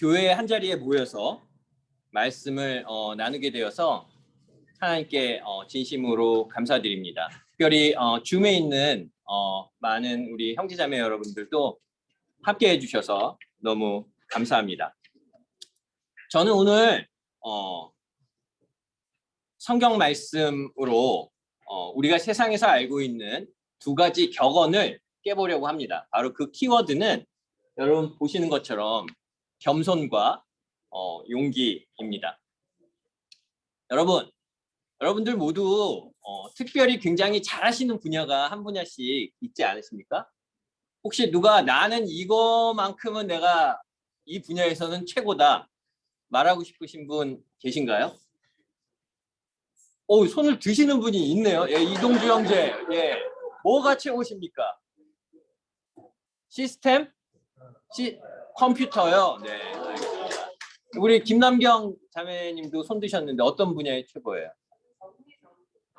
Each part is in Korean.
교회 한 자리에 모여서 말씀을 나누게 되어서 하나님께 진심으로 감사드립니다. 특별히 줌에 있는 많은 우리 형제자매 여러분들도 함께 해주셔서 너무 감사합니다. 저는 오늘 성경 말씀으로 우리가 세상에서 알고 있는 두 가지 격언을 깨보려고 합니다. 바로 그 키워드는 여러분 보시는 것처럼 겸손과 용기입니다. 여러분들 모두 특별히 굉장히 잘하시는 분야가 한 분야씩 있지 않으십니까? 혹시 누가 나는 이거만큼은 내가 이 분야에서는 최고다 말하고 싶으신 분 계신가요? 손을 드시는 분이 있네요. 예, 이동주 형제. 예, 뭐가 최고십니까? 시스템? 컴퓨터요. 네. 우리 김남경 자매님도 손 드셨는데 어떤 분야의 최고예요?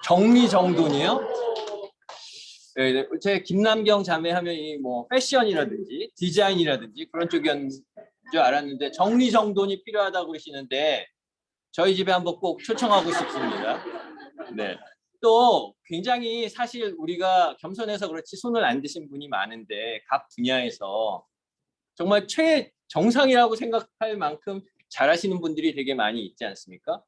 정리정돈이요? 네, 제 김남경 자매 하면 뭐 패션이라든지 디자인이라든지 그런 쪽이었는 줄 알았는데 정리정돈이 필요하다고 그러시는데 저희 집에 한번 꼭 초청하고 싶습니다. 네. 또 굉장히 사실 우리가 겸손해서 그렇지 손을 안 드신 분이 많은데 각 분야에서 정말 최정상이라고 생각할 만큼 잘하시는 분들이 되게 많이 있지 않습니까?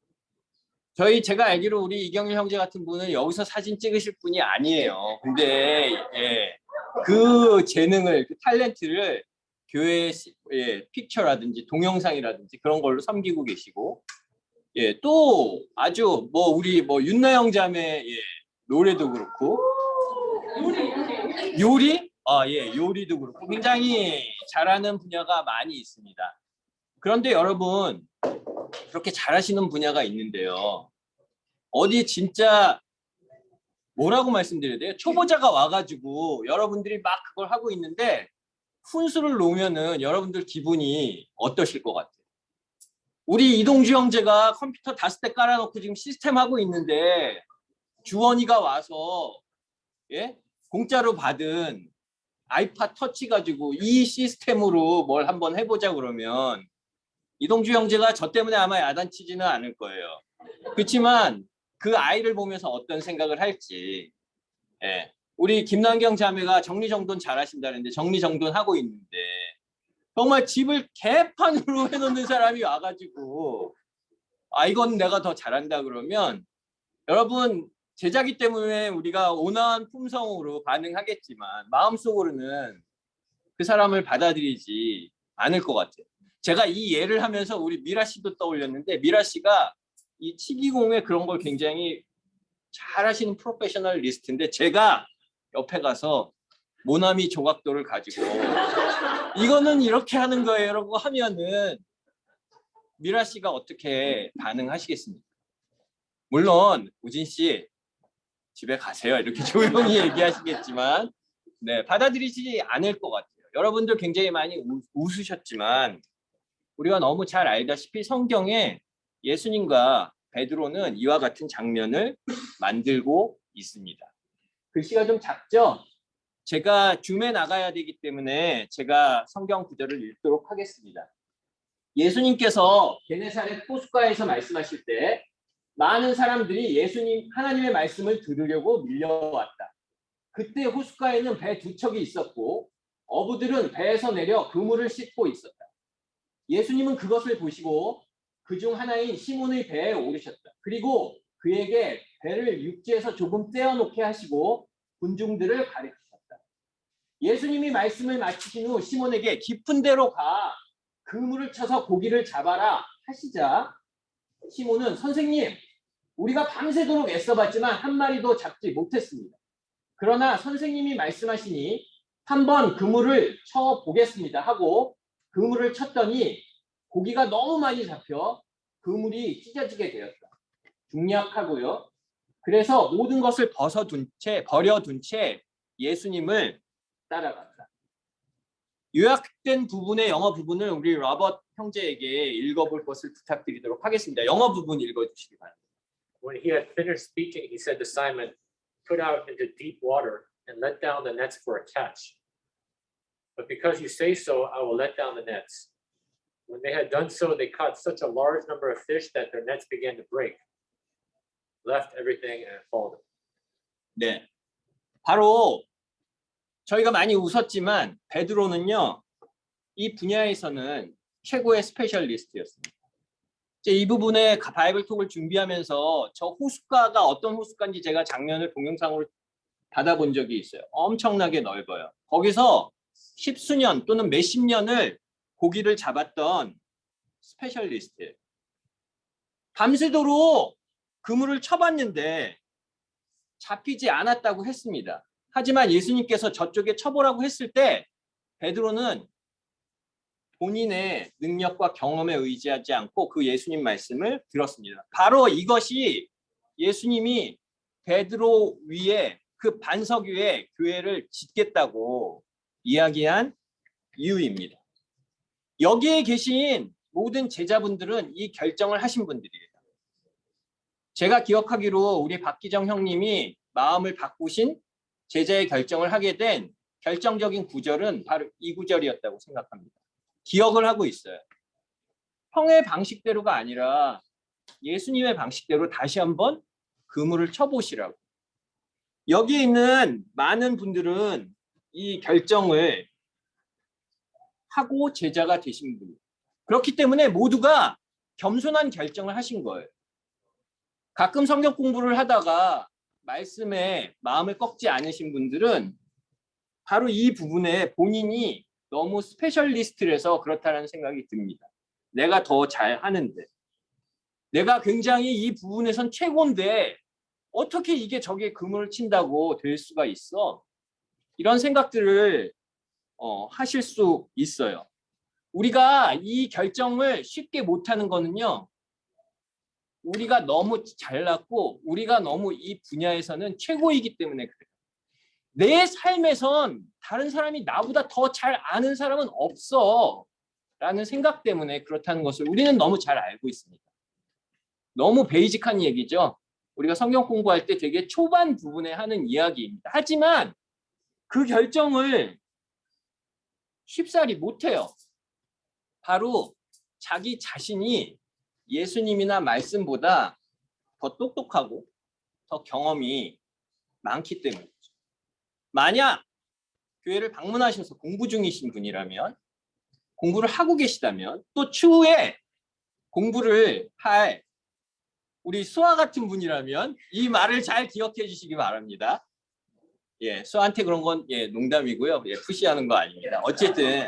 제가 알기로 우리 이경일 형제 같은 분은 여기서 사진 찍으실 분이 아니에요. 근데 예, 그 재능을, 그 탤런트를 교회 픽처라든지 동영상이라든지 그런 걸로 섬기고 계시고, 예, 또 아주 우리 윤나영 자매 노래도 그렇고 요리? 예, 요리도 그렇고 굉장히 잘하는 분야가 많이 있습니다. 그런데 여러분 그렇게 잘하시는 분야가 있는데요. 어디 진짜 뭐라고 말씀드려야 돼요? 초보자가 와가지고 여러분들이 막 그걸 하고 있는데 훈수를 놓으면은 여러분들 기분이 어떠실 것 같아요? 우리 이동주 형제가 컴퓨터 5대 깔아놓고 지금 시스템 하고 있는데 주원이가 와서 공짜로 받은 아이팟 터치 가지고 이 시스템으로 뭘 한번 해보자 그러면 이동주 형제가 저 때문에 아마 야단치지는 않을 거예요. 그렇지만 그 아이를 보면서 어떤 생각을 할지. 우리 김남경 자매가 정리정돈 잘하신다는데 정리정돈 하고 있는데 정말 집을 개판으로 해놓는 사람이 와가지고 이건 내가 더 잘한다 그러면 여러분 제자기 때문에 우리가 온화한 품성으로 반응하겠지만 마음속으로는 그 사람을 받아들이지 않을 것 같아요. 제가 이 예를 하면서 우리 미라 씨도 떠올렸는데 미라 씨가 이 치기공에 그런 걸 굉장히 잘하시는 프로페셔널 리스트인데 제가 옆에 가서 모나미 조각도를 가지고 이거는 이렇게 하는 거예요 라고 하면은 미라 씨가 어떻게 반응하시겠습니까? 물론 우진 씨 집에 가세요 이렇게 조용히 얘기하시겠지만 받아들이지 않을 것 같아요. 여러분들 굉장히 많이 웃으셨지만 우리가 너무 잘 알다시피 성경에 예수님과 베드로는 이와 같은 장면을 만들고 있습니다. 글씨가 좀 작죠? 제가 줌에 나가야 되기 때문에 제가 성경 구절을 읽도록 하겠습니다. 예수님께서 게네사렛 호숫가에서 말씀하실 때 많은 사람들이 하나님의 말씀을 들으려고 밀려왔다. 그때 호숫가에는 배 2척이 있었고 어부들은 배에서 내려 그물을 씻고 있었다. 예수님은 그것을 보시고 그중 하나인 시몬의 배에 오르셨다. 그리고 그에게 배를 육지에서 조금 떼어놓게 하시고 군중들을 가르치셨다. 예수님이 말씀을 마치신 후 시몬에게 깊은 데로 가 그물을 쳐서 고기를 잡아라 하시자 시몬은 선생님, 우리가 밤새도록 애써봤지만 한 마리도 잡지 못했습니다. 그러나 선생님이 말씀하시니 한번 그물을 쳐보겠습니다 하고 그물을 쳤더니 고기가 너무 많이 잡혀 그물이 찢어지게 되었다. 중약하고요. 그래서 모든 것을 버려둔 채 예수님을 따라갔다. 요약된 부분의 영어 부분을 우리 로버트 형제에게 읽어볼 것을 부탁드리도록 하겠습니다. 영어 부분 읽어주시기 바랍니다. When he had finished speaking, he said to Simon, "Put out into deep water and let down the nets for a catch. But because you say so, I will let down the nets." When they had done so, they caught such a large number of fish that their nets began to break, left everything and followed them. 네, 바로 저희가 많이 웃었지만 베드로는요, 이 분야에서는 최고의 스페셜리스트였습니다. 이제 이 부분에 바이블톡을 준비하면서 저 호숫가가 어떤 호숫가인지 제가 장면을 동영상으로 받아본 적이 있어요. 엄청나게 넓어요. 거기서 십수년 또는 몇십 년을 고기를 잡았던 스페셜리스트예요. 밤새도록 그물을 쳐봤는데 잡히지 않았다고 했습니다. 하지만 예수님께서 저쪽에 쳐보라고 했을 때 베드로는 본인의 능력과 경험에 의지하지 않고 그 예수님 말씀을 들었습니다. 바로 이것이 예수님이 베드로 위에 그 반석 위에 교회를 짓겠다고 이야기한 이유입니다. 여기에 계신 모든 제자분들은 이 결정을 하신 분들이에요. 제가 기억하기로 우리 박기정 형님이 마음을 바꾸신 제자의 결정을 하게 된 결정적인 구절은 바로 이 구절이었다고 생각합니다. 기억을 하고 있어요. 형의 방식대로가 아니라 예수님의 방식대로 다시 한번 그물을 쳐보시라고. 여기 있는 많은 분들은 이 결정을 하고 제자가 되신 분이에요. 그렇기 때문에 모두가 겸손한 결정을 하신 거예요. 가끔 성경 공부를 하다가 말씀에 마음을 꺾지 않으신 분들은 바로 이 부분에 본인이 너무 스페셜리스트라서 그렇다는 생각이 듭니다. 내가 더 잘하는데, 내가 굉장히 이 부분에선 최고인데 어떻게 이게 저게 그물을 친다고 될 수가 있어? 이런 생각들을 하실 수 있어요. 우리가 이 결정을 쉽게 못하는 거는요, 우리가 너무 잘났고 우리가 너무 이 분야에서는 최고이기 때문에 그래요. 내 삶에선 다른 사람이 나보다 더 잘 아는 사람은 없어 라는 생각 때문에 그렇다는 것을 우리는 너무 잘 알고 있습니다. 너무 베이직한 얘기죠. 우리가 성경 공부할 때 되게 초반 부분에 하는 이야기입니다. 하지만 그 결정을 쉽사리 못해요. 바로 자기 자신이 예수님이나 말씀보다 더 똑똑하고 더 경험이 많기 때문이죠. 만약 교회를 방문하셔서 공부 중이신 분이라면, 공부를 하고 계시다면, 또 추후에 공부를 할 우리 수아 같은 분이라면 이 말을 잘 기억해 주시기 바랍니다. 예, 수아한테 그런 건 농담이고요. 푸시하는 거 아닙니다. 어쨌든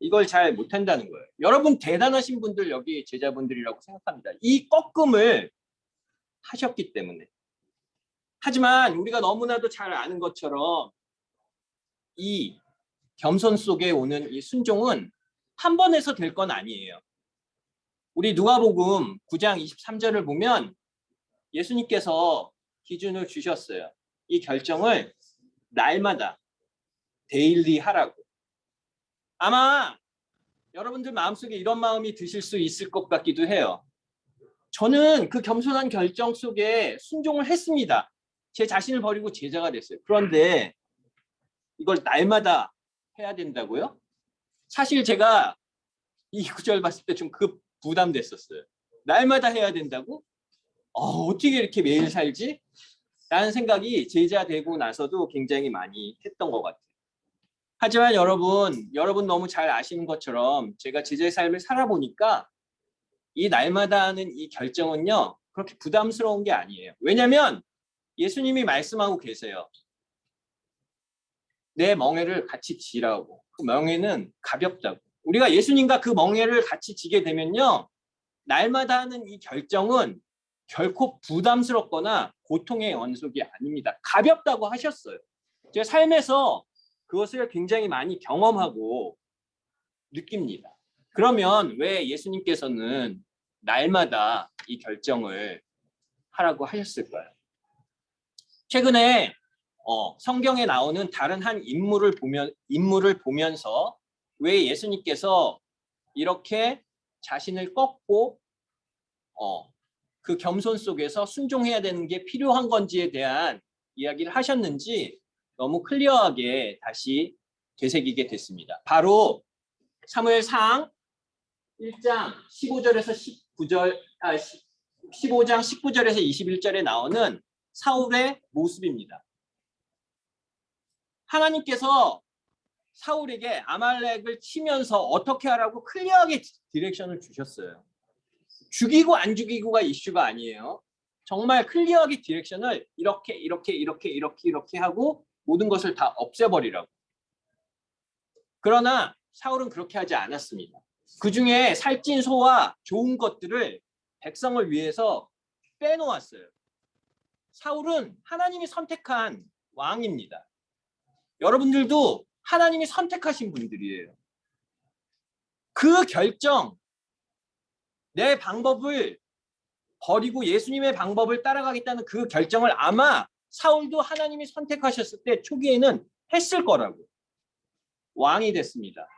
이걸 잘 못한다는 거예요. 여러분 대단하신 분들 여기 제자분들이라고 생각합니다. 이 꺾음을 하셨기 때문에. 하지만 우리가 너무나도 잘 아는 것처럼 이 겸손 속에 오는 이 순종은 한 번에서 될 건 아니에요. 우리 누가복음 9장 23절을 보면 예수님께서 기준을 주셨어요. 이 결정을 날마다 데일리 하라고. 아마 여러분들 마음속에 이런 마음이 드실 수 있을 것 같기도 해요. 저는 그 겸손한 결정 속에 순종을 했습니다. 제 자신을 버리고 제자가 됐어요. 그런데 이걸 날마다 해야 된다고요? 사실 제가 이 구절 봤을 때 좀 부담됐었어요. 날마다 해야 된다고? 어떻게 이렇게 매일 살지? 라는 생각이 제자 되고 나서도 굉장히 많이 했던 것 같아요. 하지만 여러분 너무 잘 아시는 것처럼 제가 제자의 삶을 살아보니까 이 날마다 하는 이 결정은요, 그렇게 부담스러운 게 아니에요. 왜냐하면 예수님이 말씀하고 계세요. 내 멍에를 같이 지라고. 그 멍에는 가볍다고. 우리가 예수님과 그 멍에를 같이 지게 되면요, 날마다 하는 이 결정은 결코 부담스럽거나 고통의 연속이 아닙니다. 가볍다고 하셨어요. 제 삶에서 그것을 굉장히 많이 경험하고 느낍니다. 그러면 왜 예수님께서는 날마다 이 결정을 하라고 하셨을까요? 최근에 성경에 나오는 다른 한 인물을 보면서 왜 예수님께서 이렇게 자신을 꺾고 그 겸손 속에서 순종해야 되는 게 필요한 건지에 대한 이야기를 하셨는지 너무 클리어하게 다시 되새기게 됐습니다. 바로 사무엘상 1장 15절에서 19절, 15장 19절에서 21절에 나오는 사울의 모습입니다. 하나님께서 사울에게 아말렉을 치면서 어떻게 하라고 클리어하게 디렉션을 주셨어요. 죽이고 안 죽이고가 이슈가 아니에요. 정말 클리어하게 디렉션을 이렇게 하고 모든 것을 다 없애버리라고. 그러나 사울은 그렇게 하지 않았습니다. 그 중에 살찐 소와 좋은 것들을 백성을 위해서 빼놓았어요. 사울은 하나님이 선택한 왕입니다. 여러분들도 하나님이 선택하신 분들이에요. 그 결정, 내 방법을 버리고 예수님의 방법을 따라가겠다는 그 결정을 아마 사울도 하나님이 선택하셨을 때 초기에는 했을 거라고. 왕이 됐습니다.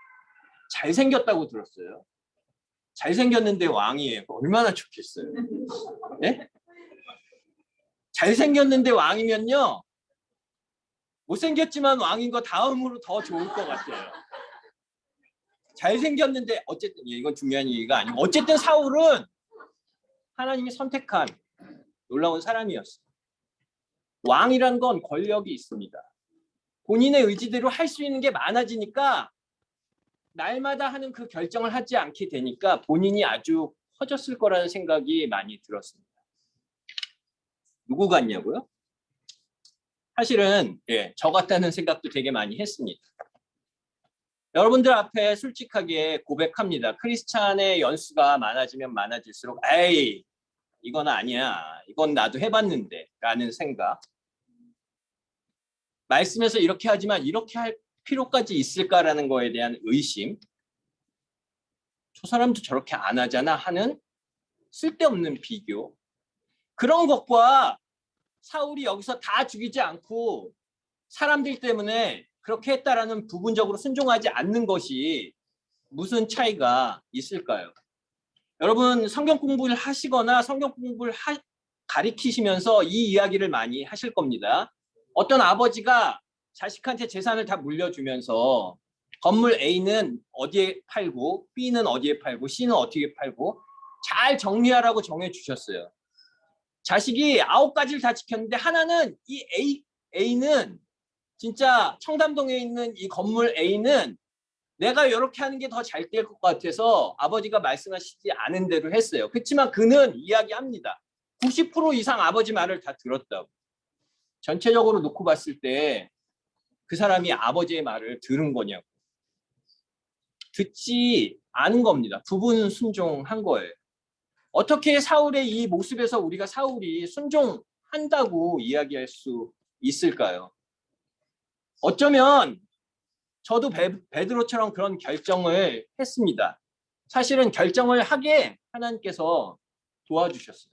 잘생겼다고 들었어요. 잘생겼는데 왕이에요. 얼마나 좋겠어요. 네? 잘생겼는데 왕이면요. 못생겼지만 왕인 거 다음으로 더 좋을 것 같아요. 잘생겼는데 어쨌든 이건 중요한 얘기가 아니고 어쨌든 사울은 하나님이 선택한 놀라운 사람이었어요. 왕이란 건 권력이 있습니다. 본인의 의지대로 할 수 있는 게 많아지니까 날마다 하는 그 결정을 하지 않게 되니까 본인이 아주 커졌을 거라는 생각이 많이 들었습니다. 누구 같냐고요? 사실은 저 같다는 생각도 되게 많이 했습니다. 여러분들 앞에 솔직하게 고백합니다. 크리스찬의 연수가 많아지면 많아질수록 에이 이건 아니야. 이건 나도 해봤는데 라는 생각. 말씀에서 이렇게 하지만 이렇게 할 필요까지 있을까라는 거에 대한 의심. 저 사람도 저렇게 안 하잖아 하는 쓸데없는 비교. 그런 것과 사울이 여기서 다 죽이지 않고 사람들 때문에 그렇게 했다라는 부분적으로 순종하지 않는 것이 무슨 차이가 있을까요? 여러분 성경 공부를 하시거나 성경 공부를 가리키시면서 이 이야기를 많이 하실 겁니다. 어떤 아버지가 자식한테 재산을 다 물려주면서 건물 A는 어디에 팔고 B는 어디에 팔고 C는 어떻게 팔고 잘 정리하라고 정해주셨어요. 자식이 9가지를 다 지켰는데 하나는 이 A는 진짜 청담동에 있는 이 건물 A는 내가 이렇게 하는 게 더 잘 될 것 같아서 아버지가 말씀하시지 않은 대로 했어요. 그렇지만 그는 이야기합니다. 90% 이상 아버지 말을 다 들었다고. 전체적으로 놓고 봤을 때 그 사람이 아버지의 말을 들은 거냐고. 듣지 않은 겁니다. 부분 순종한 거예요. 어떻게 사울의 이 모습에서 우리가 사울이 순종한다고 이야기할 수 있을까요? 어쩌면 저도 베드로처럼 그런 결정을 했습니다. 사실은 결정을 하게 하나님께서 도와주셨어요.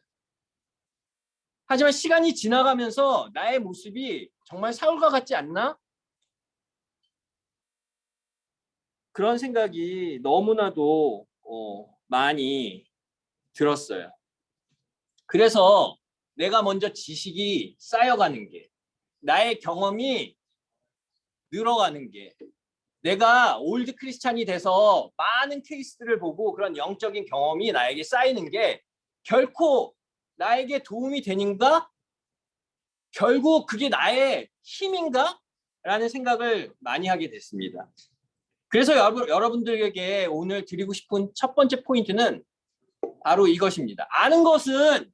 하지만 시간이 지나가면서 나의 모습이 정말 사울과 같지 않나? 그런 생각이 너무나도 많이 들었어요. 그래서 내가 먼저 지식이 쌓여가는 게, 나의 경험이 늘어가는 게, 내가 올드 크리스찬이 돼서 많은 케이스들을 보고 그런 영적인 경험이 나에게 쌓이는 게 결코 나에게 도움이 되는가? 결국 그게 나의 힘인가? 라는 생각을 많이 하게 됐습니다. 그래서 여러분들에게 오늘 드리고 싶은 첫 번째 포인트는 바로 이것입니다. 아는 것은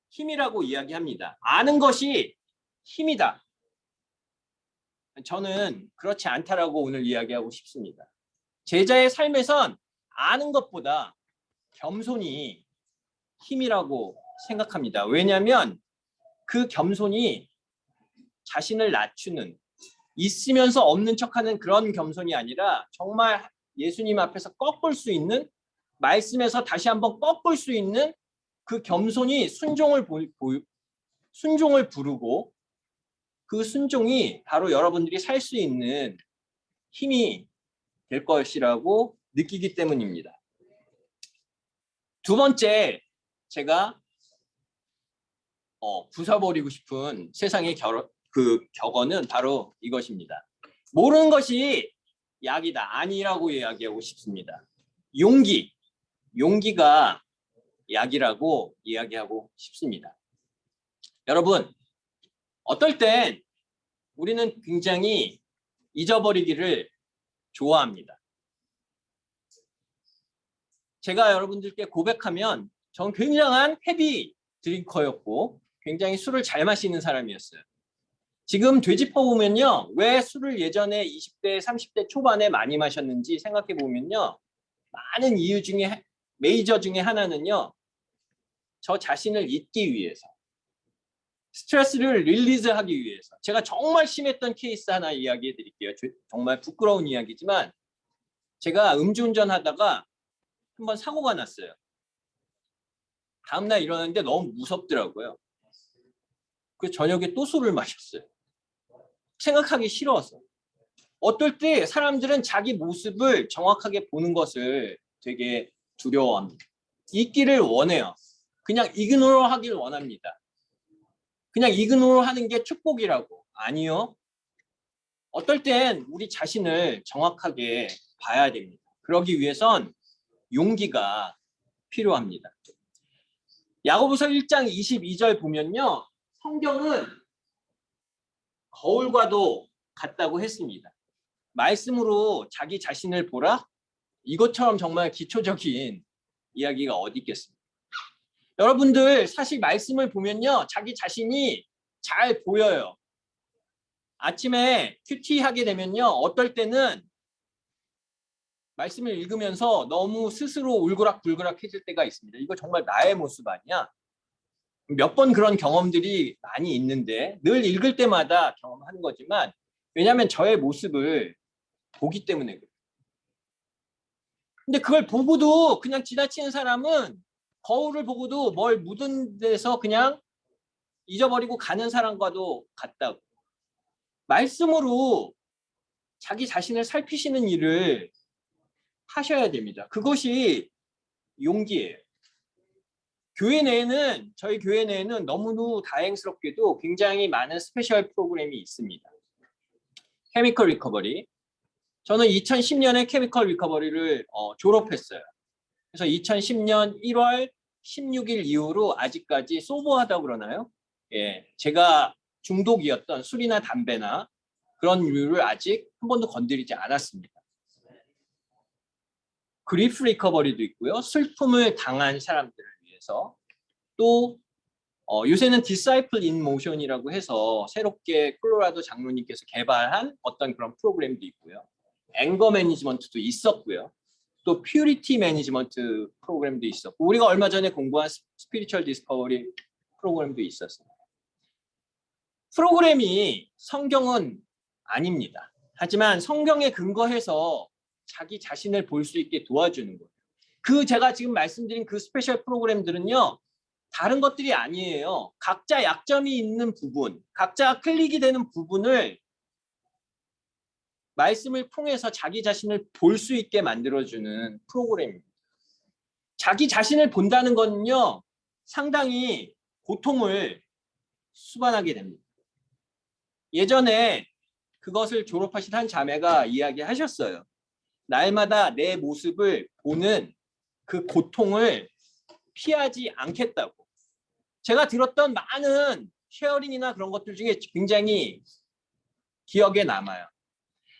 힘이라고 이야기합니다. 아는 것이 힘이다. 저는 그렇지 않다라고 오늘 이야기하고 싶습니다. 제자의 삶에선 아는 것보다 겸손이 힘이라고 생각합니다. 왜냐하면 그 겸손이 자신을 낮추는, 있으면서 없는 척하는 그런 겸손이 아니라 정말 예수님 앞에서 꺾을 수 있는, 말씀에서 다시 한번 꺾을 수 있는 그 겸손이 순종을 부르고 그 순종이 바로 여러분들이 살 수 있는 힘이 될 것이라고 느끼기 때문입니다. 두 번째, 제가 부숴버리고 싶은 세상의 격언은 바로 이것입니다. 모르는 것이 약이다. 아니라고 이야기하고 싶습니다. 용기가 약이라고 이야기하고 싶습니다. 여러분, 어떨 땐 우리는 굉장히 잊어버리기를 좋아합니다. 제가 여러분들께 고백하면 전 굉장한 헤비 드링커였고 굉장히 술을 잘 마시는 사람이었어요. 지금 되짚어 보면요, 왜 술을 예전에 20대, 30대 초반에 많이 마셨는지 생각해 보면요, 많은 이유 중에 메이저 중에 하나는요, 저 자신을 잊기 위해서, 스트레스를 릴리즈하기 위해서. 제가 정말 심했던 케이스 하나 이야기해 드릴게요. 정말 부끄러운 이야기지만 제가 음주운전 하다가 한번 사고가 났어요. 다음날 일어났는데 너무 무섭더라고요. 그 저녁에 또 술을 마셨어요. 생각하기 싫어서. 어떨 때 사람들은 자기 모습을 정확하게 보는 것을 되게 두려워합니다. 잊기를 원해요. 그냥 이그노러 하길 원합니다. 그냥 이그노러 하는 게 축복이라고. 아니요. 어떨 땐 우리 자신을 정확하게 봐야 됩니다. 그러기 위해선 용기가 필요합니다. 야고보서 1장 22절 보면요, 성경은 거울과도 같다고 했습니다. 말씀으로 자기 자신을 보라? 이것처럼 정말 기초적인 이야기가 어디 있겠습니까? 여러분들 사실 말씀을 보면요, 자기 자신이 잘 보여요. 아침에 큐티하게 되면요, 어떨 때는 말씀을 읽으면서 너무 스스로 울그락불그락해질 때가 있습니다. 이거 정말 나의 모습 아니야? 몇 번 그런 경험들이 많이 있는데 늘 읽을 때마다 경험하는 거지만, 왜냐하면 저의 모습을 보기 때문에 그래요. 근데 그걸 보고도 그냥 지나치는 사람은 거울을 보고도 뭘 묻은 데서 그냥 잊어버리고 가는 사람과도 같다고. 말씀으로 자기 자신을 살피시는 일을 하셔야 됩니다. 그것이 용기예요. 저희 교회 내에는 너무도 다행스럽게도 굉장히 많은 스페셜 프로그램이 있습니다. 케미컬 리커버리. 저는 2010년에 케미컬 리커버리를 졸업했어요. 그래서 2010년 1월 16일 이후로 아직까지 소버하다고 그러나요? 예, 제가 중독이었던 술이나 담배나 그런 류를 아직 한 번도 건드리지 않았습니다. 그리프 리커버리도 있고요. 슬픔을 당한 사람들을 위해서. 또 요새는 Disciple in Motion이라고 해서 새롭게 콜로라도 장로님께서 개발한 어떤 그런 프로그램도 있고요. 앵거 매니지먼트도 있었고요. 또 퓨리티 매니지먼트 프로그램도 있었고, 우리가 얼마 전에 공부한 스피리추얼 디스커버리 프로그램도 있었습니다. 프로그램이 성경은 아닙니다. 하지만 성경에 근거해서 자기 자신을 볼 수 있게 도와주는 거예요. 제가 지금 말씀드린 그 스페셜 프로그램들은요, 다른 것들이 아니에요. 각자 약점이 있는 부분, 각자 클릭이 되는 부분을 말씀을 통해서 자기 자신을 볼 수 있게 만들어주는 프로그램입니다. 자기 자신을 본다는 거는요, 상당히 고통을 수반하게 됩니다. 예전에 그것을 졸업하신 한 자매가 이야기하셨어요. 날마다 내 모습을 보는 그 고통을 피하지 않겠다고. 제가 들었던 많은 쉐어링이나 그런 것들 중에 굉장히 기억에 남아요.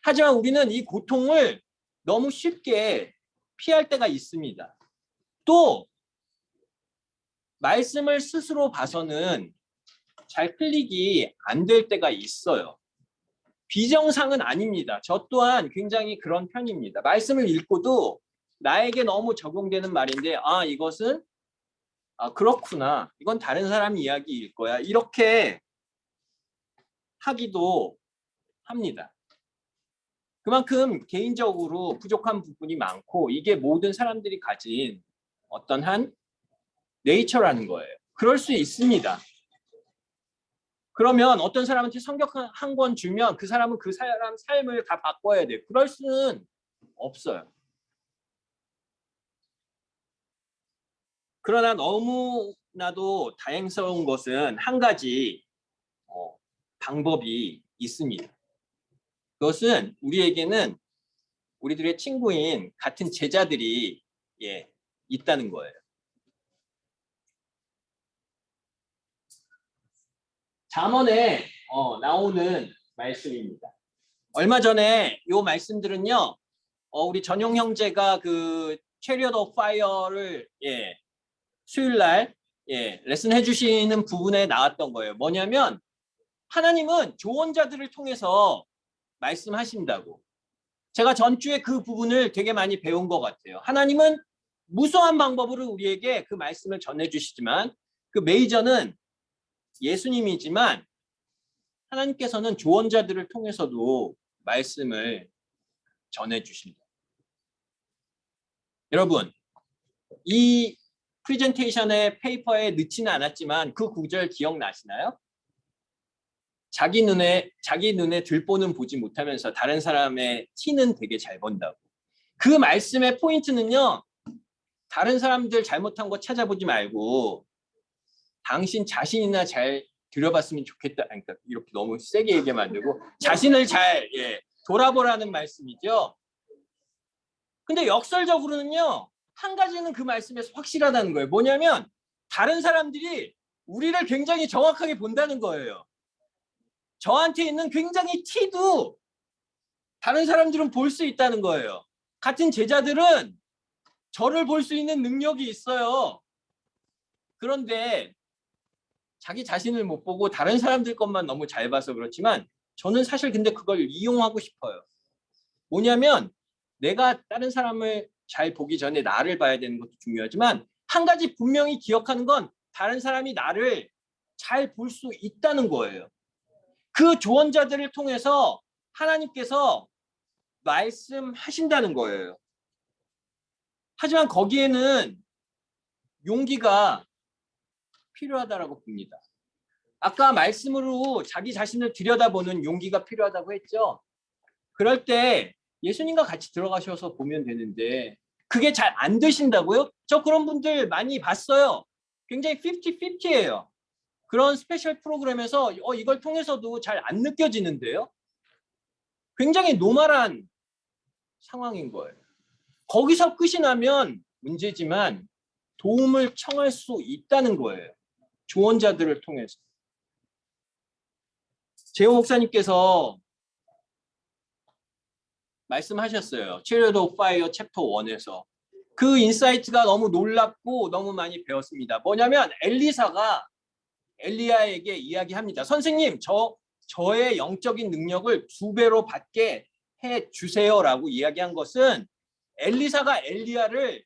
하지만 우리는 이 고통을 너무 쉽게 피할 때가 있습니다. 또 말씀을 스스로 봐서는 잘 클릭이 안 될 때가 있어요. 비정상은 아닙니다. 저 또한 굉장히 그런 편입니다. 말씀을 읽고도 나에게 너무 적용되는 말인데, 이것은 그렇구나. 이건 다른 사람 이야기일 거야. 이렇게 하기도 합니다. 그만큼 개인적으로 부족한 부분이 많고, 이게 모든 사람들이 가진 어떤 한 네이처라는 거예요. 그럴 수 있습니다. 그러면 어떤 사람한테 성경 한 권 주면 그 사람은 그 사람 삶을 다 바꿔야 돼요. 그럴 수는 없어요. 그러나 너무나도 다행스러운 것은 한 가지 방법이 있습니다. 그것은 우리에게는 우리들의 친구인 같은 제자들이 있다는 거예요. 잠언에 나오는 말씀입니다. 얼마 전에 이 말씀들은요, 우리 전용 형제가 그 Chariot of Fire를 수요일 날 레슨 해주시는 부분에 나왔던 거예요. 뭐냐면 하나님은 조언자들을 통해서 말씀하신다고. 제가 전주에 그 부분을 되게 많이 배운 것 같아요. 하나님은 무수한 방법으로 우리에게 그 말씀을 전해주시지만 그 메이저는 예수님이지만 하나님께서는 조언자들을 통해서도 말씀을 전해주십니다. 여러분, 이 프레젠테이션의 페이퍼에 넣지는 않았지만 그 구절 기억나시나요? 자기 눈에 들보는 보지 못하면서 다른 사람의 티는 되게 잘 본다고. 그 말씀의 포인트는요, 다른 사람들 잘못한 거 찾아보지 말고 당신 자신이나 잘 들여봤으면 좋겠다. 그러니까 이렇게 너무 세게 얘기하면 안 되고 자신을 잘 돌아보라는 말씀이죠. 근데 역설적으로는요, 한 가지는 그 말씀에서 확실하다는 거예요. 뭐냐면 다른 사람들이 우리를 굉장히 정확하게 본다는 거예요. 저한테 있는 굉장히 티도 다른 사람들은 볼 수 있다는 거예요. 같은 제자들은 저를 볼 수 있는 능력이 있어요. 그런데 자기 자신을 못 보고 다른 사람들 것만 너무 잘 봐서 그렇지만 저는 사실 근데 그걸 이용하고 싶어요. 뭐냐면 내가 다른 사람을 잘 보기 전에 나를 봐야 되는 것도 중요하지만 한 가지 분명히 기억하는 건 다른 사람이 나를 잘 볼 수 있다는 거예요. 그 조언자들을 통해서 하나님께서 말씀하신다는 거예요. 하지만 거기에는 용기가 필요하다라고 봅니다. 아까 말씀으로 자기 자신을 들여다보는 용기가 필요하다고 했죠. 그럴 때 예수님과 같이 들어가셔서 보면 되는데 그게 잘 안 되신다고요? 저 그런 분들 많이 봤어요. 굉장히 50-50예요. 그런 스페셜 프로그램에서 이걸 통해서도 잘 안 느껴지는데요. 굉장히 노멀한 상황인 거예요. 거기서 끝이 나면 문제지만 도움을 청할 수 있다는 거예요. 조언자들을 통해서. 재호 목사님께서 말씀하셨어요. Chariot of Fire 챕터 1에서. 그 인사이트가 너무 놀랍고 너무 많이 배웠습니다. 뭐냐면 엘리사가 엘리야에게 이야기합니다. 선생님, 저의 영적인 능력을 2배로 받게 해 주세요라고 이야기한 것은 엘리사가 엘리야를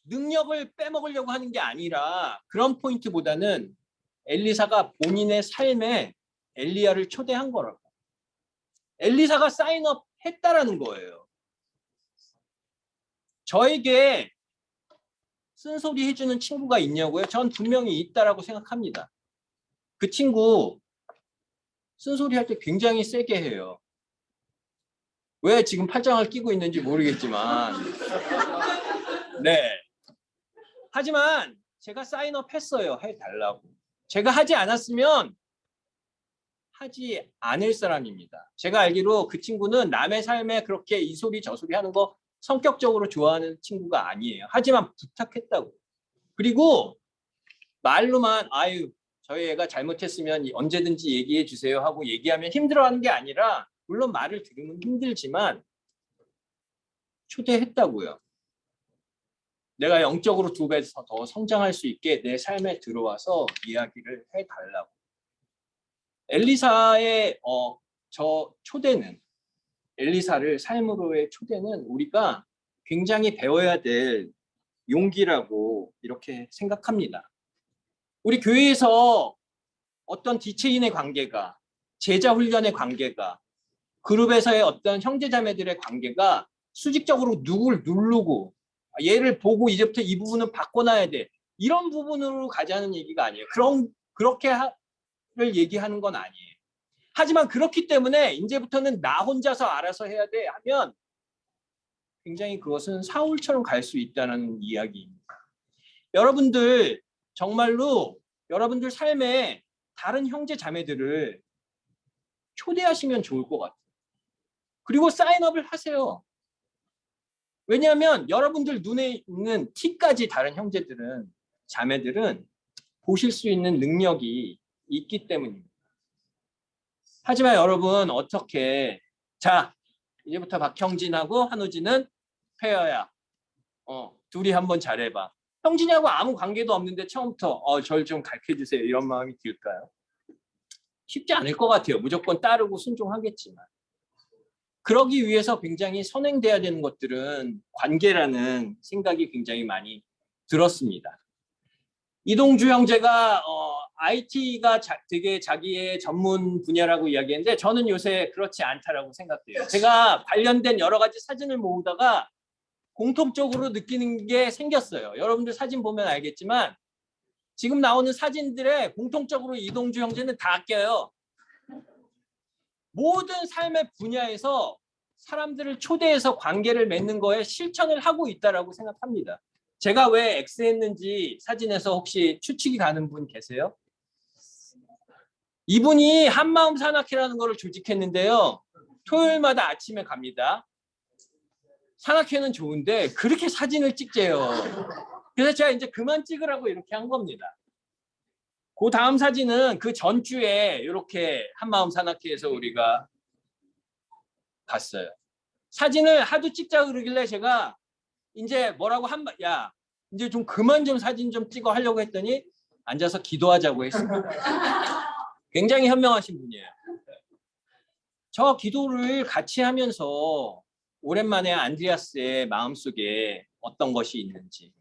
능력을 빼먹으려고 하는 게 아니라 그런 포인트보다는 엘리사가 본인의 삶에 엘리야를 초대한 거라고. 엘리사가 사인업 했다라는 거예요. 저에게 쓴소리 해주는 친구가 있냐고요? 전 분명히 있다라고 생각합니다. 그 친구 쓴소리 할 때 굉장히 세게 해요. 왜 지금 팔짱을 끼고 있는지 모르겠지만 네. 하지만 제가 사인업 했어요. 해달라고. 제가 하지 않았으면 하지 않을 사람입니다. 제가 알기로 그 친구는 남의 삶에 그렇게 이 소리 저 소리 하는 거 성격적으로 좋아하는 친구가 아니에요. 하지만 부탁했다고. 그리고 말로만 아유 저희 애가 잘못했으면 언제든지 얘기해 주세요 하고 얘기하면 힘들어하는 게 아니라 물론 말을 들으면 힘들지만 초대했다고요. 내가 영적으로 2배 더 성장할 수 있게 내 삶에 들어와서 이야기를 해달라고. 엘리사의 저 초대는 엘리사를 삶으로의 초대는 우리가 굉장히 배워야 될 용기라고 이렇게 생각합니다. 우리 교회에서 어떤 디체인의 관계가 제자 훈련의 관계가 그룹에서의 어떤 형제자매들의 관계가 수직적으로 누굴 누르고 얘를 보고 이제부터 이 부분은 바꿔놔야 돼. 이런 부분으로 가자는 얘기가 아니에요. 그렇게를 얘기하는 건 아니에요. 하지만 그렇기 때문에 이제부터는 나 혼자서 알아서 해야 돼 하면 굉장히 그것은 사울처럼 갈 수 있다는 이야기입니다. 여러분들 정말로 여러분들 삶에 다른 형제 자매들을 초대하시면 좋을 것 같아요. 그리고 사인업을 하세요. 왜냐하면 여러분들 눈에 있는 T까지 다른 형제들은, 자매들은 보실 수 있는 능력이 있기 때문입니다. 하지만 여러분 어떻게, 자 이제부터 박형진하고 한우진은 페어야. 둘이 한번 잘해봐. 형진이하고 아무 관계도 없는데 처음부터 절 좀 가르쳐주세요 이런 마음이 들까요? 쉽지 않을 것 같아요. 무조건 따르고 순종하겠지만. 그러기 위해서 굉장히 선행돼야 되는 것들은 관계라는 생각이 굉장히 많이 들었습니다. 이동주 형제가 IT가 되게 자기의 전문 분야라고 이야기했는데 저는 요새 그렇지 않다라고 생각해요. 제가 관련된 여러 가지 사진을 모으다가 공통적으로 느끼는 게 생겼어요. 여러분들 사진 보면 알겠지만 지금 나오는 사진들에 공통적으로 이동주 형제는 다 껴요. 모든 삶의 분야에서 사람들을 초대해서 관계를 맺는 거에 실천을 하고 있다라고 생각합니다. 제가 왜 X했는지 사진에서 혹시 추측이 가는 분 계세요? 이분이 한마음 산악회라는 거를 조직했는데요. 토요일마다 아침에 갑니다. 산악회는 좋은데 그렇게 사진을 찍재요. 그래서 제가 이제 그만 찍으라고 이렇게 한 겁니다. 그 다음 사진은 그 전주에 이렇게 한마음 산악회에서 우리가 봤어요. 사진을 하도 찍자 그러길래 제가 이제 뭐라고 야 이제 좀 그만 좀 사진 좀 찍어 하려고 했더니 앉아서 기도하자고 했습니다. 굉장히 현명하신 분이에요. 저 기도를 같이 하면서 오랜만에 안드레아스의 마음속에 어떤 것이 있는지,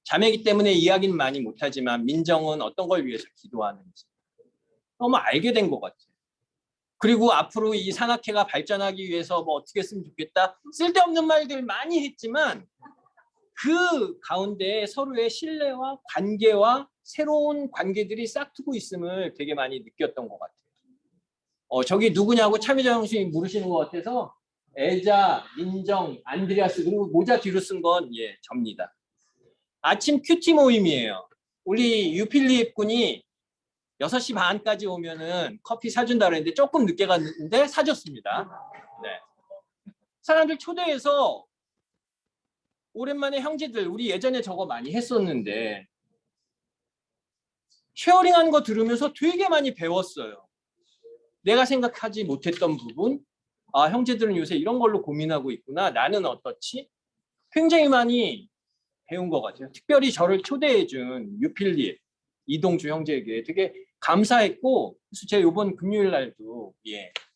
자매이기 때문에 이야기는 많이 못하지만 민정은 어떤 걸 위해서 기도하는지 너무 알게 된 것 같아요. 그리고 앞으로 이 산악회가 발전하기 위해서 뭐 어떻게 했으면 좋겠다, 쓸데없는 말들 많이 했지만 그 가운데 서로의 신뢰와 관계와 새로운 관계들이 싹트고 있음을 되게 많이 느꼈던 것 같아요. 저기 누구냐고 참여자 형수님 물으시는 것 같아서 애자, 민정, 안드레아스, 그리고 모자 뒤로 쓴 건 접니다. 아침 큐티 모임이에요. 우리 유필립 군이 6시 반까지 오면은 커피 사준다 그랬는데 조금 늦게 갔는데 사줬습니다. 네. 사람들 초대해서 오랜만에 형제들, 우리 예전에 저거 많이 했었는데 쉐어링하는 거 들으면서 되게 많이 배웠어요. 내가 생각하지 못했던 부분, 형제들은 요새 이런 걸로 고민하고 있구나. 나는 어떻지? 굉장히 많이 배운 것 같아요. 특별히 저를 초대해준 유필립, 이동주 형제에게 되게 감사했고, 그래서 제가 이번 금요일 날도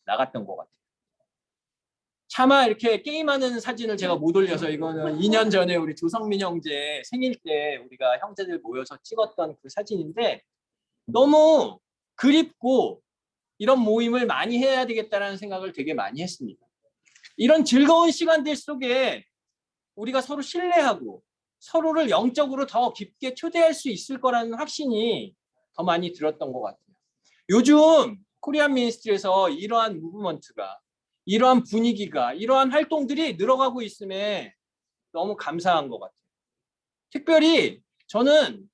나갔던 것 같아요. 차마 이렇게 게임하는 사진을 제가 못 올려서 이거는 2년 전에 우리 조성민 형제 생일 때 우리가 형제들 모여서 찍었던 그 사진인데 너무 그립고 이런 모임을 많이 해야 되겠다는 생각을 되게 많이 했습니다. 이런 즐거운 시간들 속에 우리가 서로 신뢰하고 서로를 영적으로 더 깊게 초대할 수 있을 거라는 확신이 더 많이 들었던 것 같아요. 요즘 코리안 미니스트리에서 이러한 무브먼트가, 이러한 분위기가, 이러한 활동들이 늘어가고 있음에 너무 감사한 것 같아요. 특별히 저는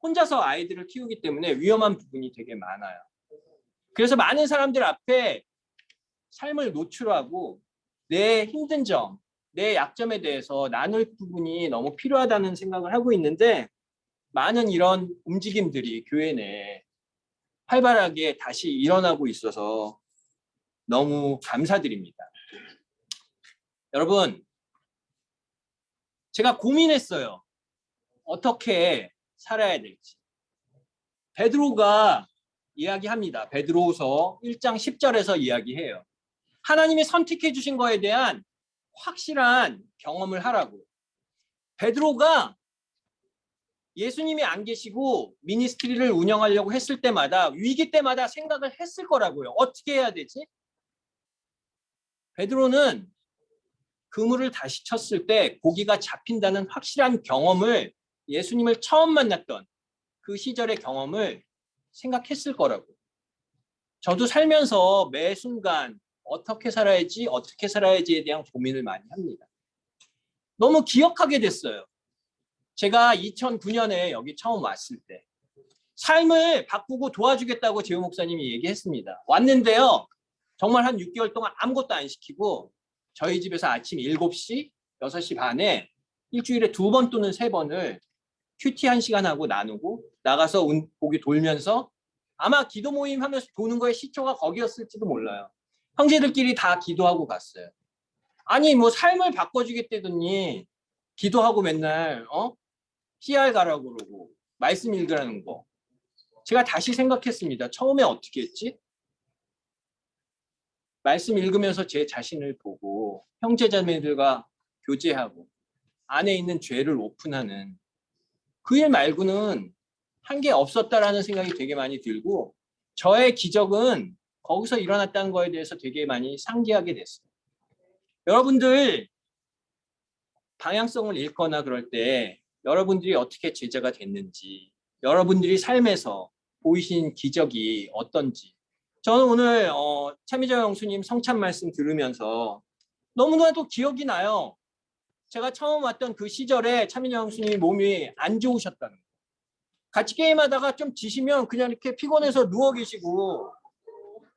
혼자서 아이들을 키우기 때문에 위험한 부분이 되게 많아요. 그래서 많은 사람들 앞에 삶을 노출하고 내 힘든 점, 내 약점에 대해서 나눌 부분이 너무 필요하다는 생각을 하고 있는데 많은 이런 움직임들이 교회 내에 활발하게 다시 일어나고 있어서 너무 감사드립니다. 여러분, 제가 고민했어요. 어떻게 살아야 될지. 베드로가 이야기합니다. 베드로후서 1장 10절에서 이야기해요. 하나님이 선택해 주신 거에 대한 확실한 경험을 하라고. 베드로가 예수님이 안 계시고 미니스트리를 운영하려고 했을 때마다 위기 때마다 생각을 했을 거라고요. 어떻게 해야 되지? 베드로는 그물을 다시 쳤을 때 고기가 잡힌다는 확실한 경험을, 예수님을 처음 만났던 그 시절의 경험을 생각했을 거라고. 저도 살면서 매 순간 어떻게 살아야지에 대한 고민을 많이 합니다. 너무 기억하게 됐어요. 제가 2009년에 여기 처음 왔을 때 삶을 바꾸고 도와주겠다고 재호 목사님이 얘기했습니다. 왔는데요. 정말 한 6개월 동안 아무것도 안 시키고 저희 집에서 아침 7시, 6시 반에 일주일에 2번 또는 3번을 큐티 1시간 하고 나누고 나가서 보기 돌면서 아마 기도 모임 하면서 도는 거에 시초가 거기였을지도 몰라요. 형제들끼리 다 기도하고 갔어요. 아니 뭐 삶을 바꿔주겠다더니 기도하고 맨날 CR 가라고 그러고 말씀 읽으라는 거. 제가 다시 생각했습니다. 처음에 어떻게 했지? 말씀 읽으면서 제 자신을 보고 형제자매들과 교제하고 안에 있는 죄를 오픈하는 그 일 말고는 한 게 없었다라는 생각이 되게 많이 들고 저의 기적은 거기서 일어났다는 거에 대해서 되게 많이 상기하게 됐어요. 여러분들 방향성을 잃거나 그럴 때 여러분들이 어떻게 제자가 됐는지 여러분들이 삶에서 보이신 기적이 어떤지 저는 오늘 차미자 영수님 성찬 말씀 들으면서 너무나도 기억이 나요. 제가 처음 왔던 그 시절에 차미자 영수님이 몸이 안 좋으셨다는 거. 같이 게임하다가 좀 지시면 그냥 이렇게 피곤해서 누워 계시고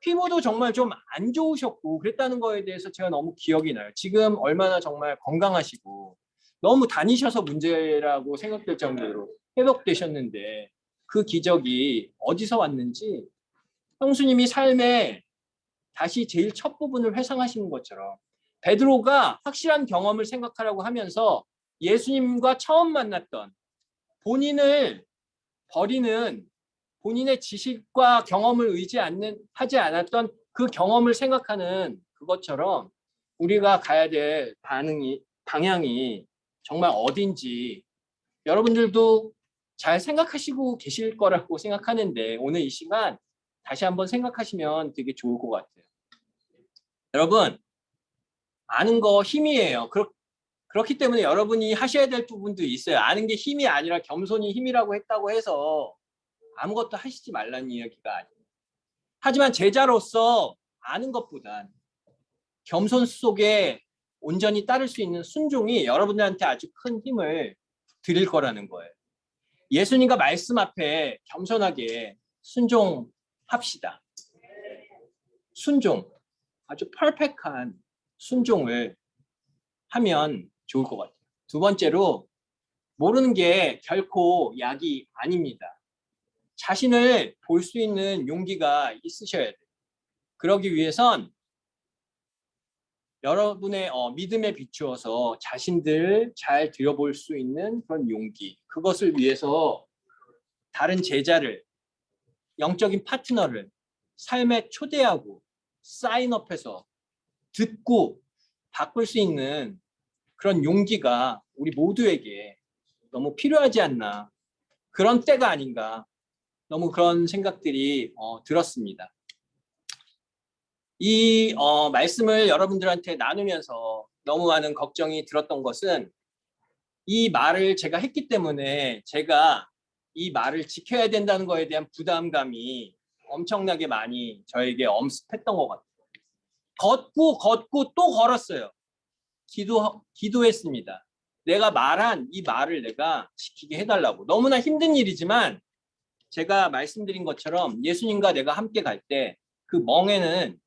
피부도 정말 좀 안 좋으셨고 그랬다는 거에 대해서 제가 너무 기억이 나요. 지금 얼마나 정말 건강하시고 너무 다니셔서 문제라고 생각될 정도로 회복되셨는데 그 기적이 어디서 왔는지 형수님이 삶에 다시 제일 첫 부분을 회상하시는 것처럼 베드로가 확실한 경험을 생각하라고 하면서 예수님과 처음 만났던 본인을 버리는 본인의 지식과 경험을 하지 않았던 그 경험을 생각하는 그것처럼 우리가 가야 될 방향이 정말 어딘지 여러분들도 잘 생각하시고 계실 거라고 생각하는데 오늘 이 시간 다시 한번 생각하시면 되게 좋을 것 같아요. 여러분, 아는 거 힘이에요. 그렇기 때문에 여러분이 하셔야 될 부분도 있어요. 아는 게 힘이 아니라 겸손이 힘이라고 했다고 해서 아무것도 하시지 말라는 이야기가 아니에요. 하지만 제자로서 아는 것보단 겸손 속에 온전히 따를 수 있는 순종이 여러분들한테 아주 큰 힘을 드릴 거라는 거예요. 예수님과 말씀 앞에 겸손하게 순종합시다. 순종, 아주 퍼펙트한 순종을 하면 좋을 것 같아요. 두 번째로 모르는 게 결코 약이 아닙니다. 자신을 볼 수 있는 용기가 있으셔야 돼요. 그러기 위해선 여러분의 믿음에 비추어서 자신들을 잘 들여볼 수 있는 그런 용기, 그것을 위해서 다른 제자를, 영적인 파트너를 삶에 초대하고 사인업해서 듣고 바꿀 수 있는 그런 용기가 우리 모두에게 너무 필요하지 않나, 그런 때가 아닌가, 너무 그런 생각들이 들었습니다. 이 말씀을 여러분들한테 나누면서 너무 많은 걱정이 들었던 것은 이 말을 제가 했기 때문에 제가 이 말을 지켜야 된다는 거에 대한 부담감이 엄청나게 많이 저에게 엄습했던 것 같아요. 걷고 또 걸었어요. 기도했습니다. 내가 말한 이 말을 내가 지키게 해달라고. 너무나 힘든 일이지만 제가 말씀드린 것처럼 예수님과 내가 함께 갈 때 그 멍에는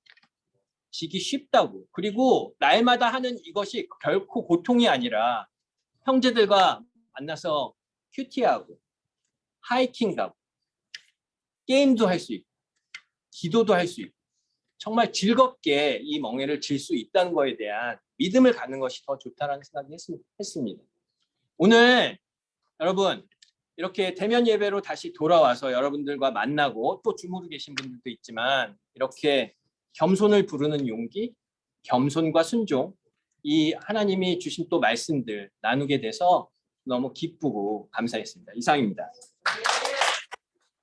지기 쉽다고. 그리고 날마다 하는 이것이 결코 고통이 아니라 형제들과 만나서 큐티하고 하이킹 가고 게임도 할 수 있고 기도도 할 수 있고 정말 즐겁게 이 멍에를 질 수 있다는 거에 대한 믿음을 갖는 것이 더 좋다라는 생각이 했습니다. 오늘 여러분 이렇게 대면 예배로 다시 돌아와서 여러분들과 만나고 또 주무르 계신 분들도 있지만 이렇게 겸손을 부르는 용기, 겸손과 순종, 이 하나님이 주신 또 말씀들 나누게 돼서 너무 기쁘고 감사했습니다. 이상입니다.